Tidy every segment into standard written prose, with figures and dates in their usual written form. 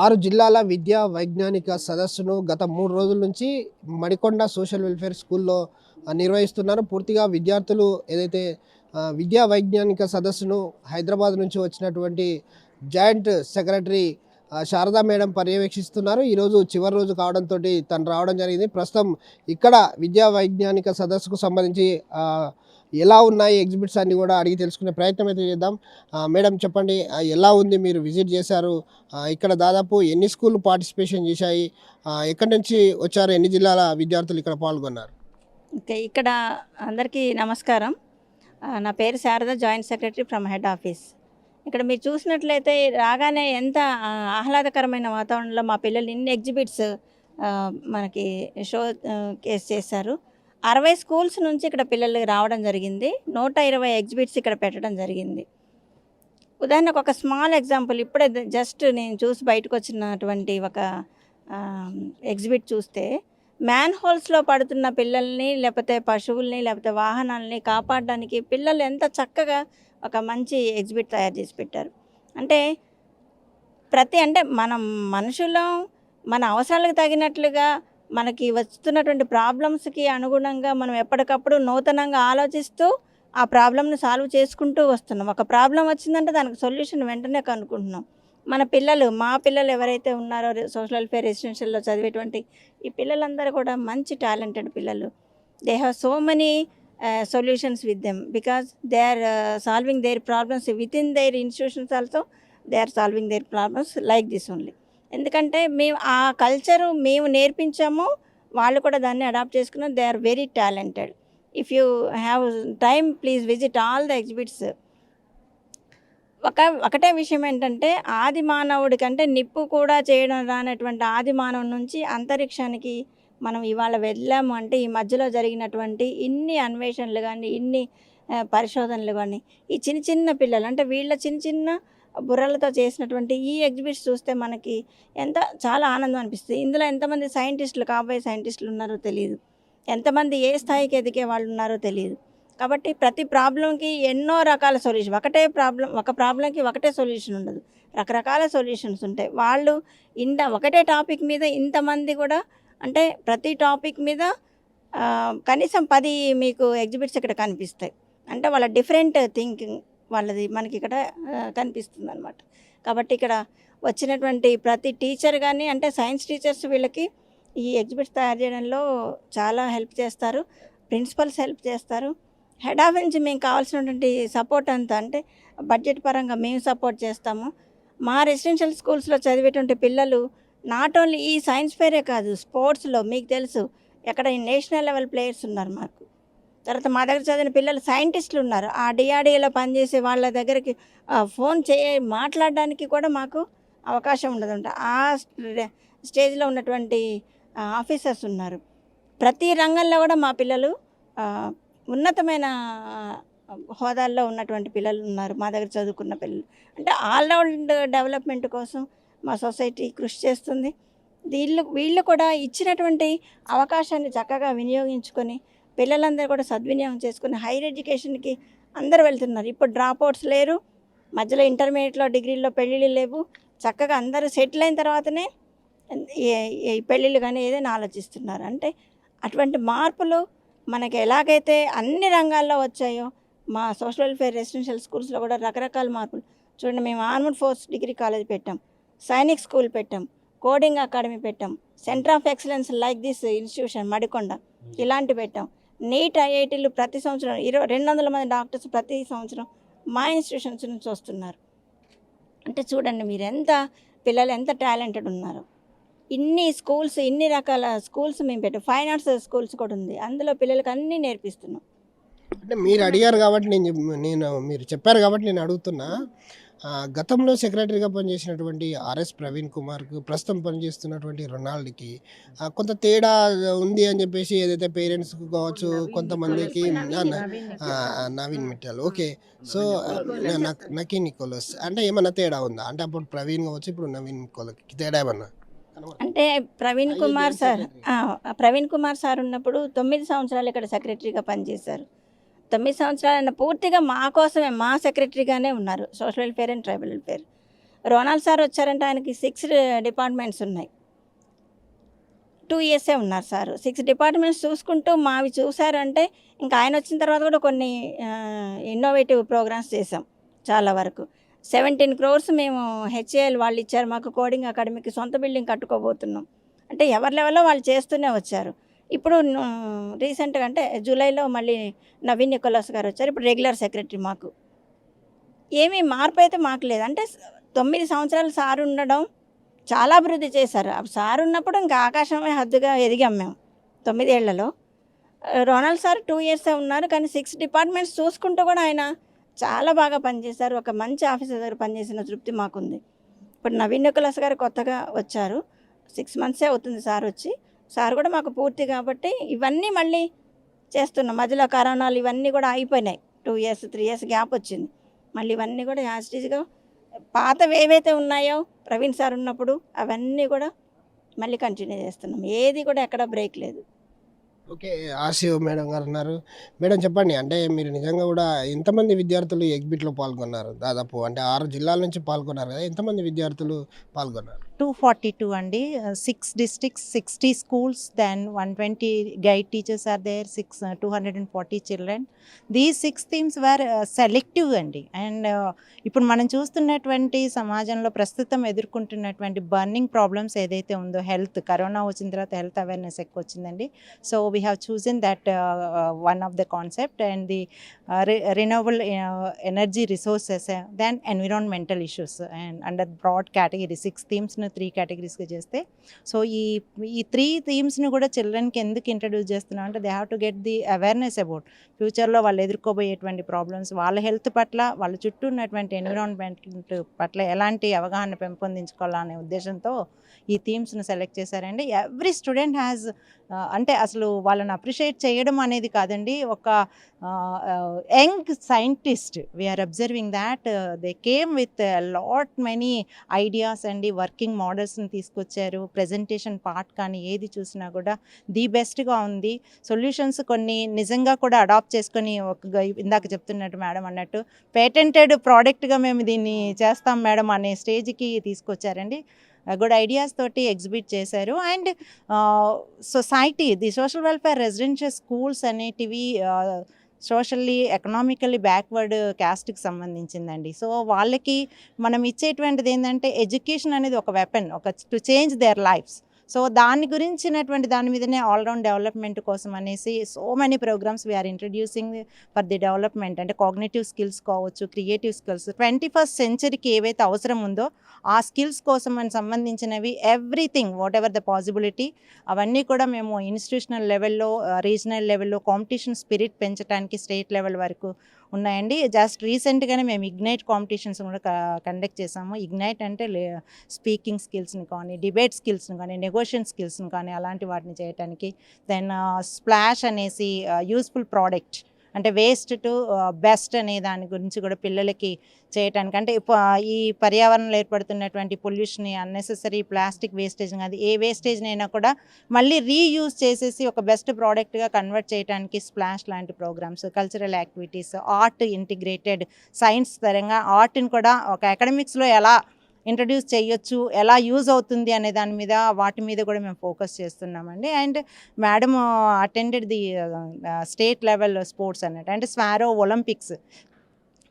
6 జిల్లాల విద్యా వైజ్ఞానిక సదస్సును గత 3 రోజుల నుంచి మడికొండ సోషల్ వెల్ఫేర్ స్కూల్లో నిర్వహిస్తున్నారు. పూర్తిగా విద్యార్థులు ఏదైతే విద్యా వైజ్ఞానిక సదస్సును హైదరాబాద్ నుంచి వచ్చినటువంటి జాయింట్ సెక్రటరీ శారదా మేడం పర్యవేక్షిస్తున్నారు. ఈరోజు చివరి రోజు కావడంతో తను రావడం జరిగింది. ప్రస్తుతం ఇక్కడ విద్యా వైజ్ఞానిక సదస్సుకు సంబంధించి ఎలా ఉన్నాయి ఎగ్జిబిట్స్ అన్నీ కూడా అడిగి తెలుసుకునే ప్రయత్నం అయితే చేద్దాం. మేడం చెప్పండి, ఎలా ఉంది? మీరు విజిట్ చేశారు, ఇక్కడ దాదాపు ఎన్ని స్కూళ్ళు పార్టిసిపేషన్ చేశాయి, ఎక్కడి నుంచి వచ్చారు, ఎన్ని జిల్లాల విద్యార్థులు ఇక్కడ పాల్గొన్నారు? ఓకే, ఇక్కడ అందరికీ నమస్కారం. నా పేరు Sharada, joint secretary from head office. ఇక్కడ మీరు చూసినట్లయితే రాగానే ఎంత ఆహ్లాదకరమైన వాతావరణంలో మా పిల్లలు ఇన్ని ఎగ్జిబిట్స్ మనకి షో కేస్ చేశారు. 60 స్కూల్స్ నుంచి ఇక్కడ పిల్లలు రావడం జరిగింది. 120 ఎగ్జిబిట్స్ ఇక్కడ పెట్టడం జరిగింది. ఉదాహరణకు ఒక స్మాల్ ఎగ్జాంపుల్, ఇప్పుడే జస్ట్ నేను చూసి బయటకు వచ్చినటువంటి ఒక ఎగ్జిబిట్ చూస్తే, మ్యాన్ హోల్స్లో పడుతున్న పిల్లల్ని, లేకపోతే పశువుల్ని, లేకపోతే వాహనాలని కాపాడడానికి పిల్లలు ఎంత చక్కగా ఒక మంచి ఎగ్జిబిట్ తయారు చేసి పెట్టారు. అంటే మనం మనుషులం, మన అవసరాలకు తగినట్లుగా మనకి వస్తున్నటువంటి ప్రాబ్లమ్స్కి అనుగుణంగా మనం ఎప్పటికప్పుడు నూతనంగా ఆలోచిస్తూ ఆ ప్రాబ్లమ్ని సాల్వ్ చేసుకుంటూ వస్తున్నాం. ఒక ప్రాబ్లం వచ్చిందంటే దానికి సొల్యూషన్ వెంటనే కనుక్కుంటున్నాం. మా పిల్లలు ఎవరైతే ఉన్నారో సోషల్ వెల్ఫేర్ రెసిడెన్షియల్లో చదివేటువంటి ఈ పిల్లలందరూ కూడా మంచి టాలెంటెడ్ పిల్లలు. They have so many solutions with them because they are solving their problems with in their institutions also. They are solving their problems like this only. ఎందుకంటే మేము ఆ కల్చరు మేము నేర్పించాము, వాళ్ళు కూడా దాన్ని అడాప్ట్ చేసుకున్నారు. They are very talented. If you have time please visit all the exhibits. ఒకటే విషయం ఏంటంటే, ఆది మానవుడి కంటే నిప్పు కూడా చేయడం రానటువంటి ఆది మానవుడి నుంచి అంతరిక్షానికి మనం ఇవాళ వెళ్ళాము అంటే ఈ మధ్యలో జరిగినటువంటి ఇన్ని అన్వేషణలు కానీ, ఇన్ని పరిశోధనలు కానీ, ఈ చిన్న చిన్న పిల్లలు అంటే వీళ్ళ చిన్న చిన్న బుర్రలతో చేసినటువంటి ఈ ఎగ్జిబిట్స్ చూస్తే మనకి చాలా ఆనందం అనిపిస్తుంది. ఇందులో ఎంతమంది సైంటిస్టులు, కాబోయే సైంటిస్టులు ఉన్నారో తెలియదు, ఎంతమంది ఏ స్థాయికి ఎదిగే వాళ్ళు ఉన్నారో తెలియదు. కాబట్టి ప్రతి ప్రాబ్లంకి ఎన్నో రకాల సొల్యూషన్. ఒక ప్రాబ్లంకి ఒకటే సొల్యూషన్ ఉండదు, రకరకాల సొల్యూషన్స్ ఉంటాయి. వాళ్ళు ఒకటే టాపిక్ మీద ఇంతమంది కూడా, అంటే ప్రతి టాపిక్ మీద కనీసం 10 మీకు ఎగ్జిబిట్స్ ఇక్కడ కనిపిస్తాయి. అంటే వాళ్ళ డిఫరెంట్ థింకింగ్ వాళ్ళది మనకి ఇక్కడ కనిపిస్తుంది అనమాట. కాబట్టి ఇక్కడ వచ్చినటువంటి ప్రతి టీచర్ కానీ, అంటే సైన్స్ టీచర్స్ వీళ్ళకి ఈ ఎగ్జిబిట్స్ తయారు చేయడంలో చాలా హెల్ప్ చేస్తారు. ప్రిన్సిపల్స్ హెల్ప్ చేస్తారు. హెడ్ ఆఫీస్ నుంచి మేము కావాల్సినటువంటి సపోర్ట్ అంతా, అంటే బడ్జెట్ పరంగా మేము సపోర్ట్ చేస్తాము. మా రెసిడెన్షియల్ స్కూల్స్లో చదివేటువంటి పిల్లలు నాట్ ఓన్లీ ఈ సైన్స్ ఫేరే కాదు, స్పోర్ట్స్లో మీకు తెలుసు ఎక్కడ నేషనల్ లెవెల్ ప్లేయర్స్ ఉన్నారు మాకు. తర్వాత మా దగ్గర చదివిన పిల్లలు సైంటిస్టులు ఉన్నారు. ఆ డిఆర్డీఏలో పనిచేసే వాళ్ళ దగ్గరికి మాట్లాడడానికి కూడా మాకు అవకాశం ఉండదంట. ఆ స్టేజ్లో ఉన్నటువంటి ఆఫీసర్స్ ఉన్నారు. ప్రతి రంగంలో కూడా మా పిల్లలు ఉన్నతమైన హోదాల్లో ఉన్నటువంటి పిల్లలు ఉన్నారు మా దగ్గర చదువుకున్న పిల్లలు. అంటే ఆల్రౌండ్ డెవలప్మెంట్ కోసం మా సొసైటీ కృషి చేస్తుంది. వీళ్ళు కూడా ఇచ్చినటువంటి అవకాశాన్ని చక్కగా వినియోగించుకొని పిల్లలందరూ కూడా సద్వినియోగం చేసుకుని హైయర్ ఎడ్యుకేషన్కి అందరూ వెళ్తున్నారు. ఇప్పుడు డ్రాప్అవుట్స్ లేరు, మధ్యలో ఇంటర్మీడియట్లో డిగ్రీల్లో పెళ్ళిళ్ళు లేవు. చక్కగా అందరూ సెటిల్ అయిన తర్వాతనే ఈ పెళ్ళిళ్ళు కానీ ఏదైనా ఆలోచిస్తున్నారు. అంటే అటువంటి మార్పులు మనకి ఎలాగైతే అన్ని రంగాల్లో వచ్చాయో, మా సోషల్ వెల్ఫేర్ రెసిడెన్షియల్ స్కూల్స్లో కూడా రకరకాల మార్పులు చూడండి. మేము ఆర్మడ్ ఫోర్స్ డిగ్రీ కాలేజ్ పెట్టాం, సైనిక్ స్కూల్ పెట్టాం, కోడింగ్ అకాడమీ పెట్టాం, centre of excellence like this institution Madikonda ఇలాంటి పెట్టాం. నీట్ ఐఐటీలు ప్రతి సంవత్సరం 200 మంది డాక్టర్స్ ప్రతి సంవత్సరం మా ఇన్స్టిట్యూషన్స్ నుంచి వస్తున్నారు. అంటే చూడండి మీరు పిల్లలు ఎంత టాలెంటెడ్ ఉన్నారో. ఇన్ని రకాల స్కూల్స్ మేము పెట్టాం. ఫైన్ ఆర్ట్స్ స్కూల్స్ కూడా ఉంది, అందులో పిల్లలకి అన్నీ నేర్పిస్తున్నాం. అంటే మీరు అడిగారు కాబట్టి మీరు చెప్పారు కాబట్టి నేను అడుగుతున్నా. గతంలో సెక్రటరీగా పనిచేసినటువంటి ఆర్ఎస్ ప్రవీణ్ కుమార్కు ప్రస్తుతం పనిచేస్తున్నటువంటి రొనాల్డ్కి కొంత తేడా ఉంది అని చెప్పేసి ఏదైతే పేరెంట్స్కి కావచ్చు, కొంతమందికి నవీన్ మిట్టల్, ఓకే. సో నకీ నికోలస్ అంటే ఏమన్నా తేడా ఉందా? అంటే అప్పుడు ప్రవీణ్ కావచ్చు, ఇప్పుడు నవీన్ నికోలస్కి తేడా ఏమన్నా? అంటే ప్రవీణ్ కుమార్ సార్ ఉన్నప్పుడు 9 సంవత్సరాలు ఇక్కడ సెక్రటరీగా పనిచేశారు. 9 సంవత్సరాలైన పూర్తిగా మా కోసమే, మా సెక్రటరీగానే ఉన్నారు. Social welfare and tribal welfare Ronald sir వచ్చారంటే ఆయనకి 6 డిపార్ట్మెంట్స్ ఉన్నాయి. 2 ఇయర్సే ఉన్నారు సార్. 6 డిపార్ట్మెంట్స్ చూసుకుంటూ మావి చూసారంటే ఇంకా ఆయన వచ్చిన తర్వాత కూడా కొన్ని ఇన్నోవేటివ్ ప్రోగ్రామ్స్ చేసాం చాలా వరకు. 17 crores మేము హెచ్ఏఎల్ వాళ్ళు ఇచ్చారు మాకు కోడింగ్ అకాడమీకి, సొంత బిల్డింగ్ కట్టుకోబోతున్నాం. అంటే ఎవరి లెవెల్లో వాళ్ళు చేస్తూనే వచ్చారు. ఇప్పుడు రీసెంట్గా అంటే జూలైలో మళ్ళీ నవీన్ నికోలస్ గారు వచ్చారు. ఇప్పుడు రెగ్యులర్ సెక్రటరీ మాకు. ఏమీ మార్పు అయితే మాకు లేదు. అంటే 9 సంవత్సరాలు సార్ ఉండడం చాలా అభివృద్ధి చేశారు. సార్ ఉన్నప్పుడు ఇంకా ఆకాశమే హద్దుగా ఎదిగాం మేము 9 ఏళ్లలో. రోనాల్డ్ సార్ 2 ఇయర్సే ఉన్నారు, కానీ 6 డిపార్ట్మెంట్స్ చూసుకుంటూ కూడా ఆయన చాలా బాగా పనిచేశారు. ఒక మంచి ఆఫీసర్ దగ్గర పనిచేసిన తృప్తి మాకుంది. ఇప్పుడు నవీన్ నికోలస్ గారు కొత్తగా వచ్చారు. 6 monthsే అవుతుంది సార్ వచ్చి. సార్ కూడా మాకు పూర్తి కాబట్టి ఇవన్నీ మళ్ళీ చేస్తున్నాం. మధ్యలో కరోనాలు ఇవన్నీ కూడా అయిపోయినాయి. 2 years 3 years గ్యాప్ వచ్చింది. మళ్ళీ ఇవన్నీ కూడా యాజిటీజ్గా పాతవి ఏవైతే ఉన్నాయో ప్రవీణ్ సార్ ఉన్నప్పుడు అవన్నీ కూడా మళ్ళీ కంటిన్యూ చేస్తున్నాం. ఏది కూడా ఎక్కడ బ్రేక్ లేదు. ఓకే. ఆశివ్ మేడం గారు ఉన్నారు. మేడం చెప్పండి, అంటే మీరు నిజంగా కూడా ఎంతమంది విద్యార్థులు ఎగ్జిబిట్లో పాల్గొన్నారు? దాదాపు అంటే 6 జిల్లాల నుంచి పాల్గొన్నారు కదా, ఎంతమంది విద్యార్థులు పాల్గొన్నారు? 242 అండి. 6 districts, 60 schools, then 120 guide teachers are there, 240 children. These 6 themes were selective అండి. అండ్ ఇప్పుడు మనం చూస్తున్నటువంటి సమాజంలో ప్రస్తుతం ఎదుర్కొంటున్నటువంటి బర్నింగ్ ప్రాబ్లమ్స్ ఏదైతే ఉందో, హెల్త్, కరోనా వచ్చిన తర్వాత హెల్త్ అవేర్నెస్ ఎక్కువ వచ్చిందండి. So we have chosen that one of the concept and the renewable energy resources, then environmental issues, and under broad category 6 themes ను 3 categoriesగా చేస్తే, సో ఈ 3 థీమ్స్ని కూడా చిల్డ్రన్కి ఎందుకు ఇంట్రడ్యూస్ చేస్తున్నాం అంటే they have to get the awareness about ఫ్యూచర్లో వాళ్ళు ఎదుర్కోబోయేటువంటి problems, వాళ్ళ హెల్త్ పట్ల, వాళ్ళ చుట్టూ ఉన్నటువంటి ఎన్విరాన్మెంట్ పట్ల ఎలాంటి అవగాహన పెంపొందించుకోవాలనే ఉద్దేశంతో ఈ థీమ్స్ను సెలెక్ట్ చేశారండి. ఎవ్రీ స్టూడెంట్ హ్యాస్ అంటే అసలు వాళ్ళని అప్రిషియేట్ చేయడం అనేది కాదండి, ఒక young scientist we are observing that they came with lot many ideas అండి, వర్కింగ్ మోడల్స్ని తీసుకొచ్చారు. ప్రజెంటేషన్ పార్ట్ కానీ ఏది చూసినా కూడా ది బెస్ట్గా ఉంది. సొల్యూషన్స్ కొన్ని నిజంగా కూడా అడాప్ట్ చేసుకొని, ఇందాక చెప్తున్నట్టు మేడం అన్నట్టు పేటెంటెడ్ ప్రోడక్ట్గా మేము దీన్ని చేస్తాం మేడం అనే స్టేజ్కి తీసుకొచ్చారండి. గుడ్ ఐడియాస్ తోటి ఎగ్జిబిట్ చేశారు. And society, the social welfare residential schools అనేటివి సోషల్లీ ఎకనామికల్లీ బ్యాక్వర్డ్ క్యాస్ట్కి సంబంధించిందండి. సో వాళ్ళకి మనం ఇచ్చేటువంటిది ఏంటంటే ఎడ్యుకేషన్ అనేది ఒక వెపన్, ఒక to change their lifes. So దాని గురించినటువంటి దాని మీదనే ఆల్రౌండ్ డెవలప్మెంట్ కోసం అనేసి so many programmes we are introducing for the development. అంటే కాగ్నిటివ్ స్కిల్స్ కావచ్చు, క్రియేటివ్ స్కిల్స్, 21st centuryకి ఏవైతే అవసరం ఉందో ఆ స్కిల్స్ కోసం అని సంబంధించినవి everything what ever the possibility అవన్నీ కూడా మేము ఇన్స్టిట్యూషనల్ లెవెల్లో, రీజనల్ లెవెల్లో కాంపిటీషన్ స్పిరిట్ పెంచడానికి స్టేట్ లెవెల్ వరకు ఉన్నాయండి. జస్ట్ రీసెంట్గానే మేము ఇగ్నైట్ కాంపిటీషన్స్ కూడా కండక్ట్ చేసాము. ఇగ్నైట్ అంటే స్పీకింగ్ స్కిల్స్ని కానీ, డిబేట్ స్కిల్స్ని కానీ, నెగోషియేషన్ స్కిల్స్ని కానీ అలాంటి వాటిని చేయడానికి. దెన్ స్ప్లాష్ అనేసి యూస్ఫుల్ ప్రోడక్ట్, అంటే వేస్ట్ టు బెస్ట్ అనే దాని గురించి కూడా పిల్లలకి చేయటానికి. అంటే ఈ పర్యావరణంలో ఏర్పడుతున్నటువంటి పొల్యూషన్, అన్నెసెసరీ ప్లాస్టిక్ వేస్టేజ్, అది ఏ వేస్టేజ్నైనా కూడా మళ్ళీ రీయూజ్ చేసేసి ఒక బెస్ట్ ప్రోడక్ట్గా కన్వర్ట్ చేయడానికి స్ప్లాష్ లాంటి programmes, cultural activities, art integrated, science పరంగా ఆర్ట్ని కూడా ఒక అకాడమిక్స్లో ఎలా ఇంట్రడ్యూస్ చేయొచ్చు, ఎలా యూజ్ అవుతుంది అనే దాని మీద, వాటి మీద కూడా మేము ఫోకస్ చేస్తున్నామండి. And madam attended the state level sports అన్నట్టు, అంటే స్వారో Olympics.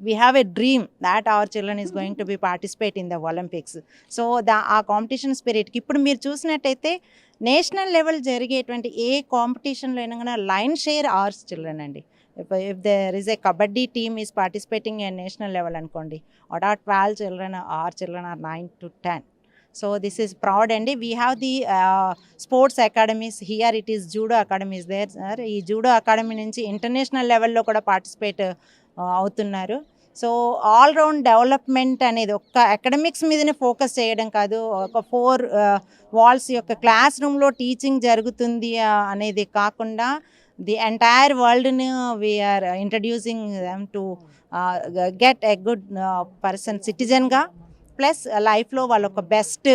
we have a dream that our children is going to be participate in the Olympics. So ఆ కాంపిటీషన్ స్పిరిట్కి ఇప్పుడు మీరు చూసినట్టయితే నేషనల్ లెవెల్ జరిగేటువంటి ఏ కాంపిటీషన్లో అయినా కానీ లైన్ షేర్ ఆర్స్ చిల్డ్రన్ అండి. if there is a kabaddi team is participating in national level అనుకోండి, out of 12 children, our children are 9 to 10. So this is proud and we have the sports academies here. It is judo academy is there sir. ఈ judo academy నుంచి international లెవెల్లో కూడా participate అవుతున్నారు. So all round development అనేది ఒక్క academics మీదనే focus చేయడం కాదు, ఒక 4 వాల్స్ యొక్క క్లాస్ రూమ్లో టీచింగ్ జరుగుతుంది అనేది కాకుండా ది ఎంటైర్ వరల్డ్ని we're introducing them to get a good person, సిటిజన్గా, ప్లస్ లైఫ్లో వాళ్ళు ఒక బెస్ట్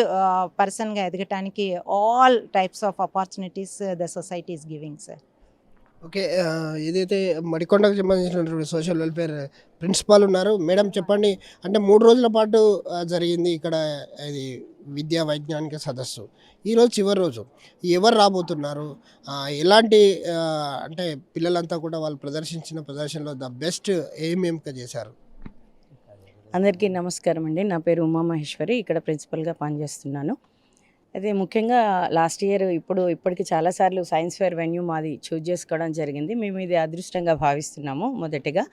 పర్సన్గా ఎదగటానికి all types of opportunities the society is giving sir. Okay. ఏదైతే మడికొండకు సంబంధించినటువంటి సోషల్ వెల్ఫేర్ ప్రిన్సిపాల్ ఉన్నారు. మేడం చెప్పండి. అంటే 3 రోజుల పాటు జరిగింది ఇక్కడ ఇది విద్యా వైజ్ఞానిక సదస్సు. ఈరోజు చివరి రోజు. ఎవరు రాబోతున్నారు? ఎలాంటి అంటే పిల్లలంతా కూడా వాళ్ళు ప్రదర్శించిన ప్రదర్శనలో ద బెస్ట్ ఏం ఎంపిక చేశారు? అందరికీ నమస్కారం అండి. నా పేరు ఉమామహేశ్వరి. ఇక్కడ ప్రిన్సిపల్గా పనిచేస్తున్నాను. అయితే ముఖ్యంగా లాస్ట్ ఇయర్ ఇప్పటికి చాలాసార్లు సైన్స్ ఫేర్ వెన్యూ మాది చూజ్ చేసుకోవడం జరిగింది. మేము ఇది అదృష్టంగా భావిస్తున్నాము మొదటిగా.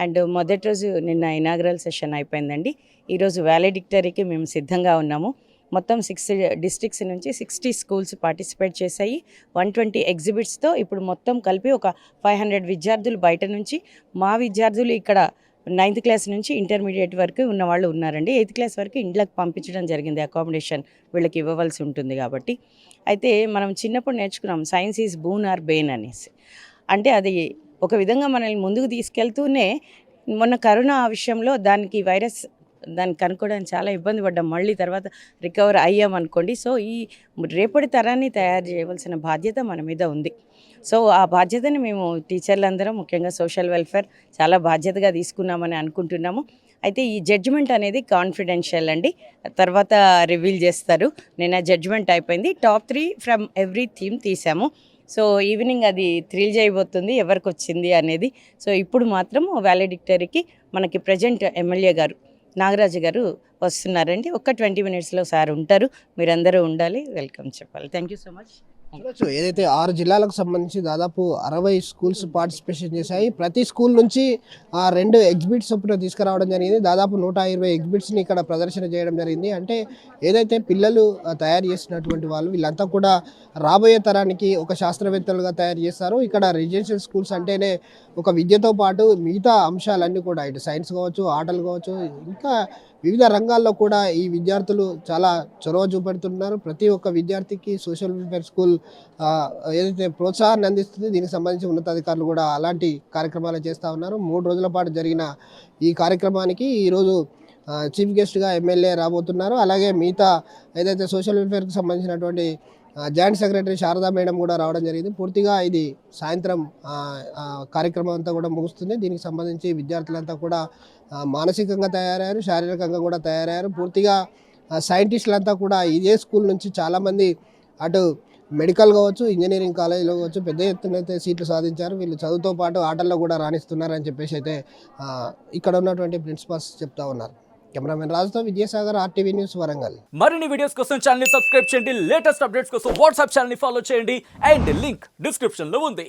అండ్ మొదటి రోజు నిన్న ఇనాగ్రల్ సెషన్ అయిపోయిందండి. ఈరోజు వ్యాలిడిక్టరీకి మేము సిద్ధంగా ఉన్నాము. మొత్తం 6 డిస్ట్రిక్ట్స్ నుంచి 60 స్కూల్స్ పార్టిసిపేట్ చేశాయి. 120 ఎగ్జిబిట్స్తో ఇప్పుడు మొత్తం కలిపి ఒక 500 విద్యార్థులు బయట నుంచి, మా విద్యార్థులు ఇక్కడ 9th క్లాస్ నుంచి ఇంటర్మీడియట్ వరకు ఉన్న వాళ్ళు ఉన్నారండి. 8th క్లాస్ వరకు ఇంట్లోకి పంపించడం జరిగింది. అకామిడేషన్ వీళ్ళకి ఇవ్వవలసి ఉంటుంది కాబట్టి. అయితే మనం చిన్నప్పుడు నేర్చుకున్నాం science is boon or bane అనేసి. అంటే అది ఒక విధంగా మనల్ని ముందుకు తీసుకెళ్తూనే మొన్న కరోనా విషయంలో దాన్ని కనుక్కోవడానికి చాలా ఇబ్బంది పడ్డాం. మళ్ళీ తర్వాత రికవర్ అయ్యామనుకోండి. సో ఈ రేపటి తరాన్ని తయారు చేయవలసిన బాధ్యత మన మీద ఉంది. సో ఆ బాధ్యతని మేము టీచర్లందరం ముఖ్యంగా సోషల్ వెల్ఫేర్ చాలా బాధ్యతగా తీసుకున్నామని అనుకుంటున్నాము. అయితే ఈ జడ్జిమెంట్ అనేది కాన్ఫిడెన్షియల్ అండి, తర్వాత రివీల్ చేస్తారు. నిన్న జడ్జిమెంట్ అయిపోయింది. టాప్ 3 ఫ్రమ్ ఎవ్రీ థీమ్ తీసాము. సో ఈవినింగ్ అది థ్రిల్ చేయబోతుంది ఎవరికి వచ్చింది అనేది. సో ఇప్పుడు మాత్రం వ్యాలిడిక్టరీకి మనకి ప్రజెంట్ ఎమ్మెల్యే గారు నాగరాజు గారు వస్తున్నారండి. ఒక్క 20 మినిట్స్లో సార్ ఉంటారు. మీరందరూ ఉండాలి, వెల్కమ్ చెప్పాలి. Thank you so much. చూడొచ్చు ఏదైతే 6 జిల్లాలకు సంబంధించి దాదాపు 60 స్కూల్స్ పార్టిసిపేషన్ చేశాయి. ప్రతి స్కూల్ నుంచి 2 ఎగ్జిబిట్స్ చొప్పున తీసుకురావడం జరిగింది. దాదాపు 120 ఎగ్జిబిట్స్ని ఇక్కడ ప్రదర్శన చేయడం జరిగింది. అంటే ఏదైతే పిల్లలు తయారు చేసినటువంటి వాళ్ళు వీళ్ళంతా కూడా రాబోయే తరానికి ఒక శాస్త్రవేత్తలుగా తయారు చేస్తారు. ఇక్కడ రెసిడెన్షియల్ స్కూల్స్ అంటేనే ఒక విద్యతో పాటు మిగతా అంశాలన్నీ కూడా ఇటు సైన్స్ కావచ్చు, ఆటలు కావచ్చు, ఇంకా వివిధ రంగాల్లో కూడా ఈ విద్యార్థులు చాలా చొరవ చూపెడుతున్నారు. ప్రతి ఒక్క విద్యార్థికి సోషల్ వెల్ఫేర్ స్కూల్ ఏదైతే ప్రోత్సాహాన్ని అందిస్తుంది, దీనికి సంబంధించి ఉన్నతాధికారులు కూడా అలాంటి కార్యక్రమాలు చేస్తూ ఉన్నారు. 3 రోజుల పాటు జరిగిన ఈ కార్యక్రమానికి ఈరోజు చీఫ్ గెస్ట్గా ఎమ్మెల్యే రాబోతున్నారు. అలాగే మిగతా ఏదైతే సోషల్ వెల్ఫేర్కి సంబంధించినటువంటి జాయింట్ సెక్రటరీ శారదా మేడం కూడా రావడం జరిగింది. పూర్తిగా ఇది సాయంత్రం కార్యక్రమం అంతా కూడా ముగుస్తుంది. దీనికి సంబంధించి విద్యార్థులంతా కూడా మానసికంగా తయారయ్యారు, శారీరకంగా కూడా తయారయ్యారు. పూర్తిగా సైంటిస్టులంతా కూడా ఇదే స్కూల్ నుంచి చాలామంది అటు మెడికల్ కావచ్చు, ఇంజనీరింగ్ కాలేజీలో కావచ్చు పెద్ద ఎత్తున అయితే సీట్లు సాధించారు. వీళ్ళు చదువుతో పాటు ఆటల్లో కూడా రాణిస్తున్నారని చెప్పేసి అయితే ఇక్కడ ఉన్నటువంటి ప్రిన్సిపాల్స్ చెప్తా ఉన్నారు. కెమెరామెన్ రాజుతో విజయసాగర్, RTV న్యూస్, వరంగల్. మరిన్ని వీడియోస్ కోసం ఛానల్ ని సబ్స్క్రైబ్ చేయండి. లేటెస్ట్ అప్డేట్స్ కోసం వాట్సాప్ ఛానల్ ని ఫాలో చేయండి. అండ్ లింక్ డిస్క్రిప్షన్ లో ఉంది.